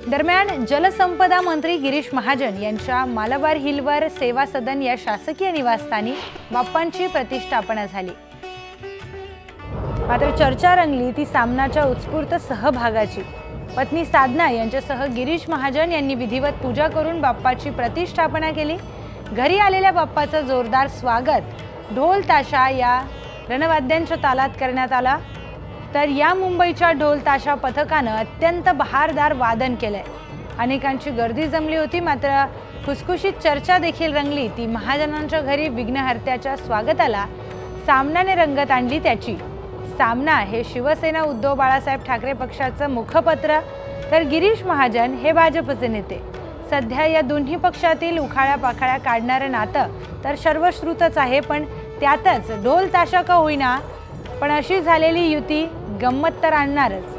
दरम्यान जलसंपदा मंत्री गिरीश महाजन यांच्या मालाबार हिलवर सेवा सदन या शासकीय निवासस्थानी बाप्पांची प्रतिष्ठापना झाली। मात्र चर्चा रंगली ती सामनाच्या उत्स्फूर्त सहभागाची। पत्नी साधना यांच्यासह गिरीश महाजन यांनी विधिवत पूजा करून बाप्पाची प्रतिष्ठापना केली। घरी आलेल्या बाप्पाचं जोरदार स्वागत ढोल ताशा या रणवाद्यांच्या तालात करण्यात आला। तर या मुंबईच्या ढोल ताशा पथकानं अत्यंत बहारदार वादन केलंय। अनेकांची गर्दी जमली होती। मात्र खुसखुशीत चर्चा देखील रंगली ती महाजनांच्या घरी विघ्नहर्त्याच्या स्वागताला सामनाने रंगत आणली त्याची। सामना हे शिवसेना उद्धव बाळासाहेब ठाकरे पक्षाचं मुखपत्र, तर गिरीश महाजन हे भाजपचे नेते। सध्या या दोन्ही पक्षातील उखाळ्या पाखाळ्या काढणारं नातं तर सर्वश्रुतच आहे, पण त्यातच ढोल ताशा का होईना पण अशी झालेली युती गंमत तर आणणारच।